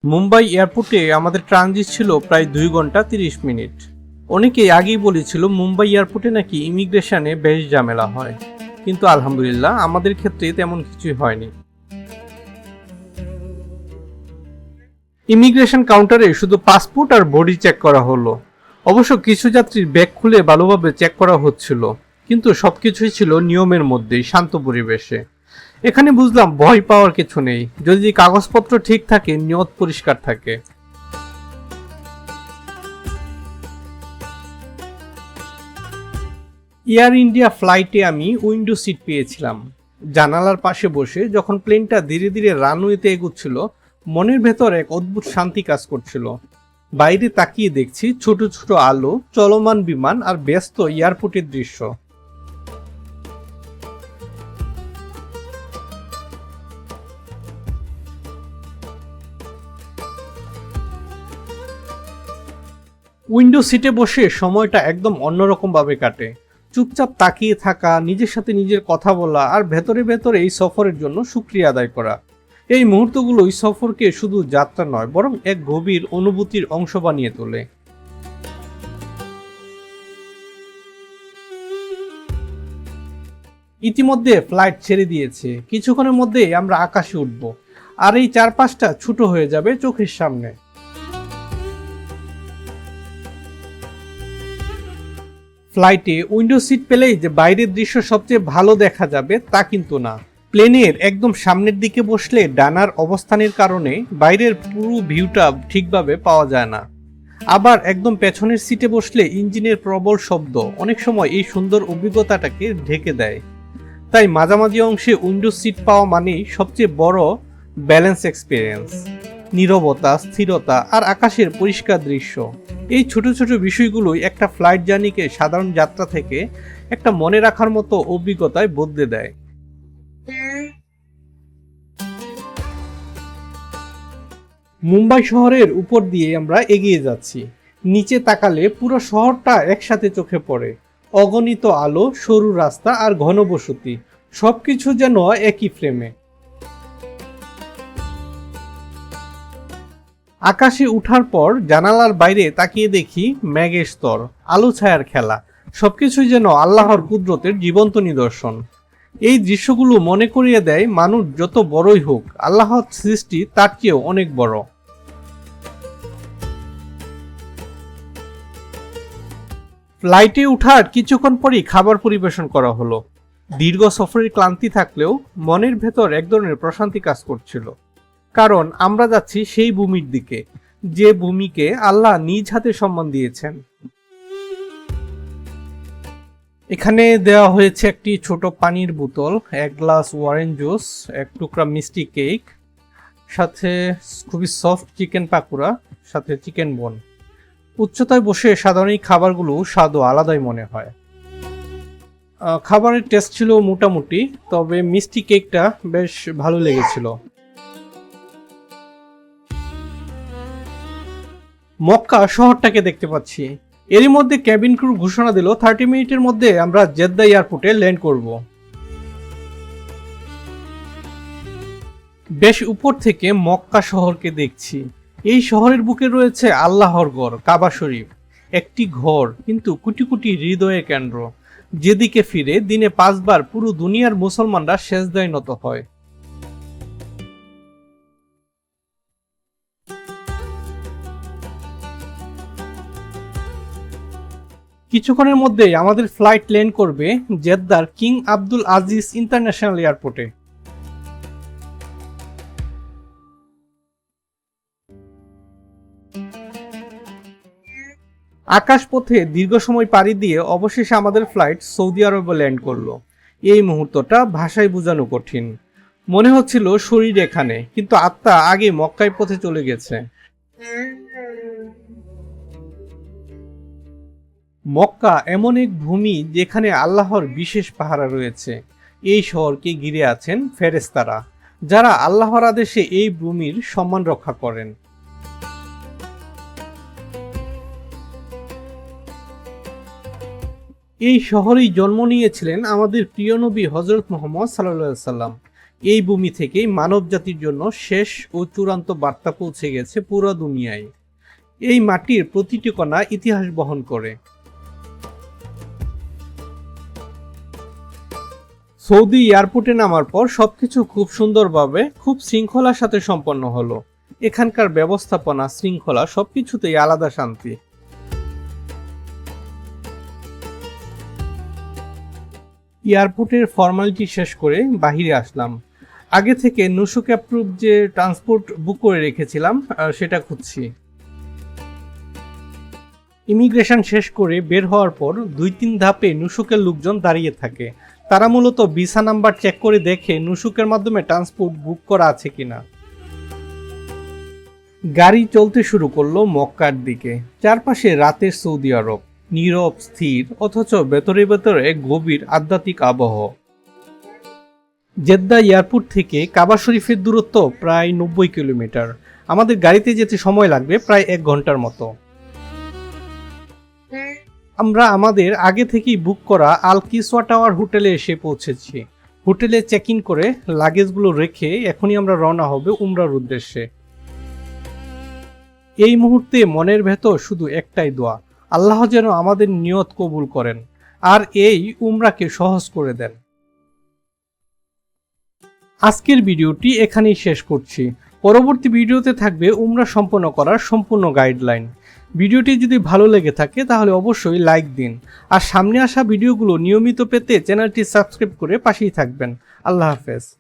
মুম্বাই এয়ারপোর্টে আমাদের ট্রানজিট ছিল প্রায় 2 ঘন্টা 30 মিনিট। অনেকেই আগেই বলেছিল মুম্বাই এয়ারপোর্টে নাকি ইমিগ্রেশনে বেশ ঝামেলা হয়, কিন্তু আলহামদুলিল্লাহ আমাদের ক্ষেত্রে তেমন কিছুই হয়নি। ইমিগ্রেশন কাউন্টারে শুধু পাসপোর্ট আর বডি চেক করা হলো। অবশ্য কিছু যাত্রীর ব্যাগ খুলে ভালোভাবে চেক করা হচ্ছিল, কিন্তু সবকিছুই ছিল নিয়মের মধ্যেই, শান্ত পরিবেশে। এখানে বুঝলাম ভয় পাওয়ার কিছু নেই, যদি কাগজপত্র ঠিক থাকে, নিয়ত পরিষ্কার থাকে। এয়ার ইন্ডিয়া ফ্লাইটে আমি উইন্ডো সিট পেয়েছিলাম। জানালার পাশে বসে যখন প্লেনটা ধীরে ধীরে রানওয়েতে এগুচ্ছিল, মনের ভেতর এক অদ্ভুত শান্তি কাজ করছিল। বাইরে তাকিয়ে দেখছি ছোট ছোট আলো, চলমান বিমান আর ব্যস্ত এয়ারপোর্টের দৃশ্য। উইন্ডো সিটে বসে সময়টা একদম অন্যরকম ভাবে কাটে। চুপচাপ তাকিয়ে থাকা, নিজের সাথে নিজের কথা বলা আর ভেতরে ভেতরে এই সফরের জন্য শুকরিয়া আদায় করা। এই মুহূর্তগুলো এই সফরকে শুধু যাত্রা নয়, বরং এক গভীর অনুভূতির অংশ বানিয়ে তোলে। ইতিমধ্যে ফ্লাইট ছেড়ে দিয়েছে, কিছুক্ষণের মধ্যেই আমরা আকাশে উঠব, আর এই চারপাশটা ছোট হয়ে যাবে চোখের সামনে। ফ্লাইটে উইন্ডো সিট পেলেই যে বাইরের দৃশ্য সবচেয়ে ভালো দেখা যাবে তা কিন্তু না। প্লেনের একদম সামনের দিকে বসলে ডানার অবস্থানের কারণে বাইরের পুরো ভিউটা ঠিকভাবে পাওয়া যায় না। আবার একদম পেছনের সিটে বসলে ইঞ্জিনের প্রবল শব্দ অনেক সময় এই সুন্দর অভিজ্ঞতাটাকে ঢেকে দেয়। তাই মাঝামাঝি অংশে উইন্ডো সিট পাওয়া মানেই সবচেয়ে বড় ব্যালেন্স এক্সপিরিয়েন্স। নীরবতা, স্থিরতা আর আকাশের পরিষ্কার দৃশ্য, এই ছোট ছোট বিষয়গুলোই একটা ফ্লাইট জার্নিকে সাধারণ যাত্রা থেকে একটা মনে রাখার মতো অভিজ্ঞতায় বদলে দেয়। মুম্বাই শহরের উপর দিয়ে আমরা এগিয়ে যাচ্ছি। নিচে তাকালে পুরো শহরটা একসাথে চোখে পড়ে। অগণিত আলো, সরু রাস্তা আর ঘনবসতি, সবকিছু যেন একই ফ্রেমে। আকাশে উঠার পর জানালার বাইরে তাকিয়ে দেখি মেঘের স্তর, আলো ছায়ার খেলা, সবকিছুই যেন আল্লাহর কুদরতের জীবন্ত নিদর্শন। এই দৃশ্যগুলো মনে করিয়ে দেয় মানুষ যত বড়ই হোক, আল্লাহর সৃষ্টি তার চেয়েও অনেক বড়। ফ্লাইটে উঠার কিছুক্ষণ পরই খাবার পরিবেশন করা হলো। দীর্ঘ সফরের ক্লান্তি থাকলেও মনের ভেতর এক ধরনের প্রশান্তি কাজ করছিল, কারণ আমরা যাচ্ছি সেই ভূমির দিকে, যে ভূমিকে আল্লাহ নিজ হাতে সম্মান দিয়েছেন। এখানে দেওয়া হয়েছে একটি ছোট পানির বোতল, এক গ্লাস অরেঞ্জ জুস, এক টুকরা মিষ্টি কেক, সাথে খুবই সফট চিকেন পাকোড়া, সাথে চিকেন বোন। উচ্চতায় বসে সাধারণ এই খাবারগুলো স্বাদও আলাদাই মনে হয়। খাবারের টেস্ট ছিল মোটামুটি, তবে মিষ্টি কেকটা বেশ ভালো লেগেছিল। মক্কা শহরটাকে দেখতে পাচ্ছি। এরই মধ্যে ক্যাবিন ক্রু ঘোষণা দিল 30 মিনিটের মধ্যে আমরা জেদ্দা এয়ারপোর্টে ল্যান্ড করব। বেশ উপর থেকে মক্কা শহরকে দেখছি। এই শহরের বুকে রয়েছে আল্লাহর ঘর, কাবা শরীফ। একটি ঘর, কিন্তু কোটি কোটি হৃদয়ের কেন্দ্র, যেদিকে ফিরে দিনে 5 বার পুরো দুনিয়ার মুসলমানরা সেজদায় নত হয়। কিছুক্ষণের মধ্যেই আমাদের ফ্লাইট ল্যান্ড করবে জেদ্দার কিং আব্দুল আজিজ ইন্টারন্যাশনাল এয়ারপোর্টে। আকাশপথে দীর্ঘ সময় পাড়ি দিয়ে অবশেষে আমাদের ফ্লাইট সৌদি আরবে ল্যান্ড করলো। এই মুহূর্তটা ভাষায় বোঝানো কঠিন। মনে হচ্ছিল শরীর এখানে, কিন্তু আত্মা আগে মক্কায় পথে চলে গেছে। মক্কা এমন এক ভূমি যেখানে আল্লাহর বিশেষ পাহারা রয়েছে। এই শহরকে ঘিরে আছেন ফেরেশতারা, যারা আল্লাহর আদেশে এই ভূমির সম্মান রক্ষা করেন। এই শহরেই জন্ম নিয়েছিলেন আমাদের প্রিয় নবী হযরত মুহাম্মদ সাল্লাল্লাহু আলাইহি সাল্লাম। এই ভূমি থেকেই মানব জাতির জন্য শেষ ও চূড়ান্ত বার্তা পৌঁছে গেছে পুরো দুনিয়ায়। এই মাটির প্রতিটি কণা ইতিহাস বহন করে। সৌদি এয়ারপোর্টে নামার পর সবকিছু খুব সুন্দরভাবে, খুব শৃঙ্খলার সাথে সম্পন্ন হলো। এখানকার ব্যবস্থাপনা, শৃঙ্খলা সবকিছুতেই আলাদা শান্তি। এয়ারপোর্টের ফর্মালিটি শেষ করে বাহিরে আসলাম। আগে থেকে নুসুক অ্যাপ্রুভ যে ট্রান্সপোর্ট বুক করে রেখেছিলাম সেটা খুঁজছি। ইমিগ্রেশন শেষ করে বের হওয়ার পর 2-3 ধাপে নুসুকের লোকজন দাঁড়িয়ে থাকে। তারা মূলত ভিসা নাম্বার চেক করে দেখে নুসুকের মাধ্যমে ট্রান্সপোর্ট বুক করা আছে কিনা। গাড়ি চলতে শুরু করলো মক্কার দিকে। চারপাশে রাতের সৌদি আরব, নীরব, স্থির, অথচ ভেতরে ভেতরে গভীর আধ্যাত্মিক আবহ। জেদ্দা এয়ারপোর্ট থেকে কাবা শরীফের দূরত্ব প্রায় 90 কিলোমিটার। আমাদের গাড়িতে যেতে সময় লাগবে প্রায় 1 ঘন্টার মতো। আমরা আমাদের আগে থেকেই বুক করা আল কিসওয়া টাওয়ার হোটেলে এসে পৌঁছেছি। হোটেলে চেক ইন করে লাগেজগুলো রেখে এখনই আমরা রওনা হবে উমরার উদ্দেশ্যে। এই মুহূর্তে মনের ভেতর শুধু একটাই দোয়া, আল্লাহ যেন আমাদের নিয়ত কবুল করেন আর এই উমরাকে সহজ করে দেন। আজকের ভিডিওটি এখানেই শেষ করছি। পরবর্তী ভিডিওতে থাকবে উমরা সম্পন্ন করার সম্পূর্ণ গাইডলাইন। ভিডিওটি যদি ভালো লেগে থাকে তাহলে অবশ্যই লাইক দিন, আর সামনে আসা ভিডিওগুলো নিয়মিত পেতে চ্যানেলটি সাবস্ক্রাইব করে পাশেই থাকবেন। আল্লাহ হাফেজ।